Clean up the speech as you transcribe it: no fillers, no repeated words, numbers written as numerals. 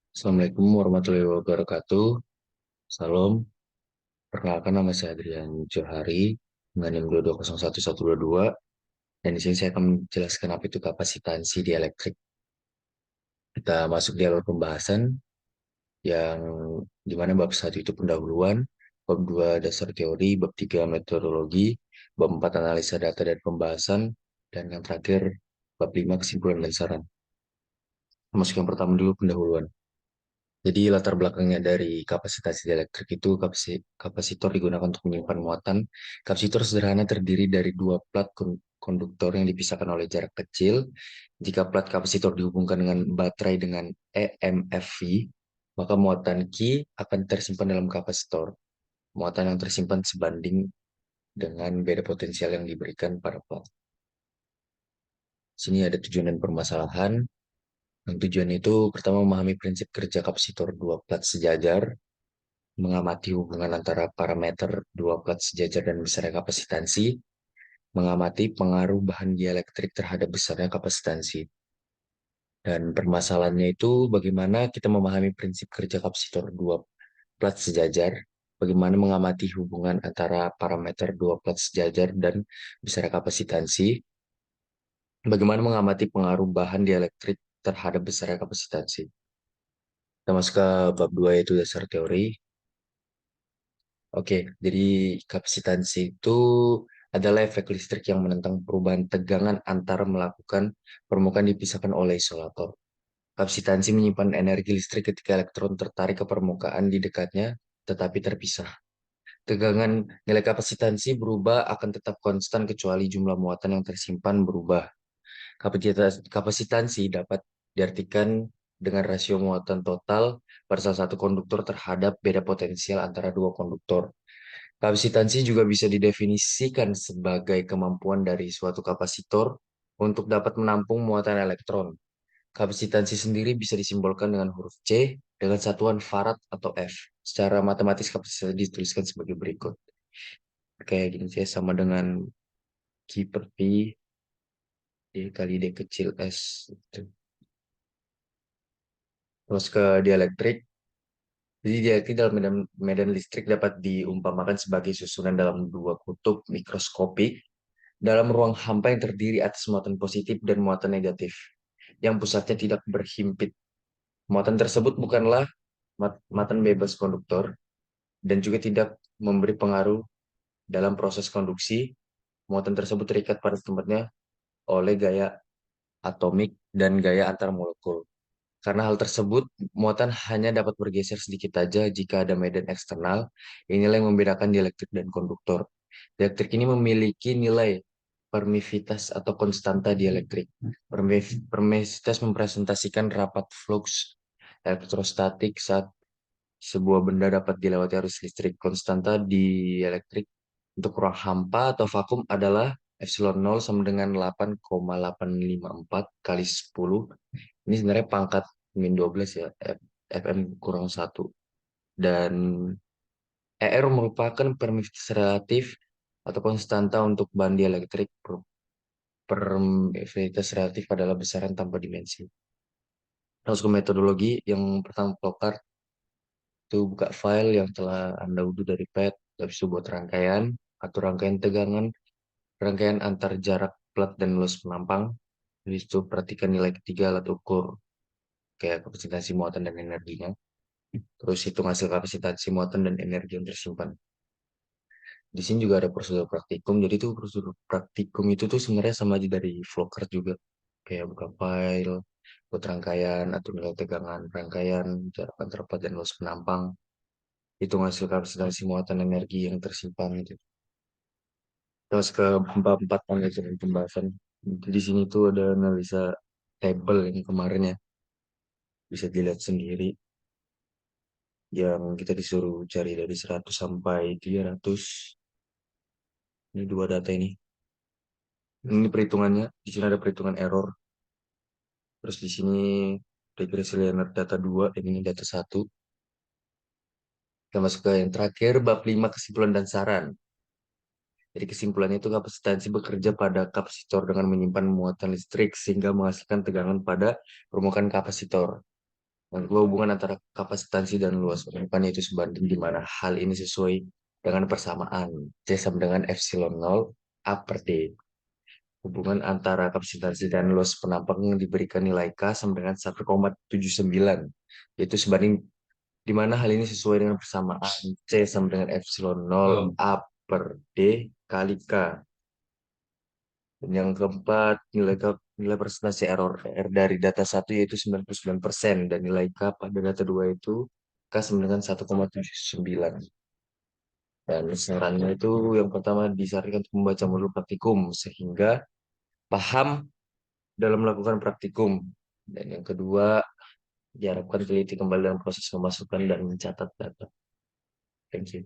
Assalamualaikum warahmatullahi wabarakatuh. Salam. Perkenalkan nama saya Adrian Johari dengan NIM 2201122 dan di sini saya akan menjelaskan apa itu kapasitansi dieelektrik. Kita masuk di alur pembahasan yang dimana bab 1 itu pendahuluan, bab 2 dasar teori, bab 3 metodologi, bab 4 analisa data dan pembahasan, dan yang terakhir bab 5 kesimpulan dan saran. Masuk yang pertama dulu pendahuluan. Jadi latar belakangnya dari kapasitas dieelektrik itu kapasitor digunakan untuk menyimpan muatan. Kapasitor sederhana terdiri dari dua plat konduktor yang dipisahkan oleh jarak kecil. Jika plat kapasitor dihubungkan dengan baterai dengan EMFV, maka muatan Q akan tersimpan dalam kapasitor. Muatan yang tersimpan sebanding dengan beda potensial yang diberikan pada plat. Sini ada tujuan dan permasalahan. Yang tujuan itu pertama memahami prinsip kerja kapasitor dua plat sejajar, mengamati hubungan antara parameter dua plat sejajar dan besarnya kapasitansi, mengamati pengaruh bahan dielektrik terhadap besarnya kapasitansi. Dan permasalahannya itu bagaimana kita memahami prinsip kerja kapasitor dua plat sejajar, bagaimana mengamati hubungan antara parameter dua plat sejajar dan besarnya kapasitansi, bagaimana mengamati pengaruh bahan dielektrik terhadap besarnya kapasitansi. Kita masuk ke bab 2 yaitu dasar teori. Oke, jadi kapasitansi itu adalah efek listrik yang menentang perubahan tegangan antara melakukan permukaan dipisahkan oleh isolator. Kapasitansi menyimpan energi listrik ketika elektron tertarik ke permukaan di dekatnya, tetapi terpisah. Tegangan nilai kapasitansi berubah akan tetap konstan kecuali jumlah muatan yang tersimpan berubah. Kapasitansi dapat diartikan dengan rasio muatan total pada salah satu konduktor terhadap beda potensial antara dua konduktor. Kapasitansi juga bisa didefinisikan sebagai kemampuan dari suatu kapasitor untuk dapat menampung muatan elektron. Kapasitansi sendiri bisa disimbolkan dengan huruf C dengan satuan farad atau F. Secara matematis kapasitansi dituliskan sebagai berikut. Kayak gini C sama dengan Q per P D kali D kecil S. Gitu. Terus ke dielektrik. Jadi dielektrik dalam medan listrik dapat diumpamakan sebagai susunan dalam dua kutub mikroskopik dalam ruang hampa yang terdiri atas muatan positif dan muatan negatif, yang pusatnya tidak berhimpit. Muatan tersebut bukanlah muatan bebas konduktor dan juga tidak memberi pengaruh dalam proses konduksi. Muatan tersebut terikat pada tempatnya oleh gaya atomik dan gaya antar molekul. Karena hal tersebut, muatan hanya dapat bergeser sedikit saja jika ada medan eksternal. Inilah yang membedakan dielektrik dan konduktor. Dielektrik ini memiliki nilai permisivitas atau konstanta dielektrik. Permisivitas mempresentasikan rapat flux elektrostatik saat sebuah benda dapat dilewati arus listrik. Konstanta dielektrik untuk ruang hampa atau vakum adalah epsilon 0 sama dengan 8,854 kali 10. Ini sebenarnya pangkat min 12 ya, FM kurang 1. Dan ER merupakan permisivitas relatif atau konstanta untuk bahan dielektrik. Permisivitas relatif adalah besaran tanpa dimensi. Terus ke metodologi yang pertama flowchart itu buka file yang telah Anda unduh dari pad, habis itu buat rangkaian, atur rangkaian tegangan, rangkaian antar jarak plat dan lulus penampang, habis itu perhatikan nilai ketiga alat ukur kayak kapasitansi muatan dan energinya. Terus hitung hasil kapasitansi muatan dan energi yang tersimpan. Di sini juga ada prosedur praktikum. Jadi tuh prosedur praktikum itu tuh sebenarnya sama aja dari flowchart juga. Kayak buka file, buat rangkaian, atur nilai tegangan, rangkaian, jarak antar plat dan lulus penampang. Hitung hasil kapasitansi muatan energi yang tersimpan gitu. Terus ke empat manajemen pembahasan. Di sini tuh ada analisa table yang kemarin ya. Bisa dilihat sendiri. Yang kita disuruh cari dari 100 sampai 300. Ini dua data ini. Ini perhitungannya. Di sini ada perhitungan error. Terus di sini regresi linear data 2. Dan ini data 1. Kita masuk ke yang terakhir. Bab 5 kesimpulan dan saran. Jadi kesimpulannya itu kapasitansi bekerja pada kapasitor dengan menyimpan muatan listrik sehingga menghasilkan tegangan pada permukaan kapasitor. Yang kedua, hubungan antara kapasitansi dan luas permukaan itu sebanding di mana hal ini sesuai dengan persamaan C sama dengan epsilon 0 A per D. Hubungan antara kapasitansi dan luas penampang yang diberikan nilai K sama dengan 1,79, yaitu sebanding di mana hal ini sesuai dengan persamaan C sama dengan epsilon 0 A per D kali K. Dan yang keempat, nilai presentasi error R dari data satu yaitu 99% dan nilai K pada data dua itu K sama dengan 1,79. Dan sarannya itu yang pertama disarankan untuk membaca modul praktikum sehingga paham dalam melakukan praktikum. Dan yang kedua, diharapkan teliti kembali dalam proses memasukkan dan mencatat data. Thank you.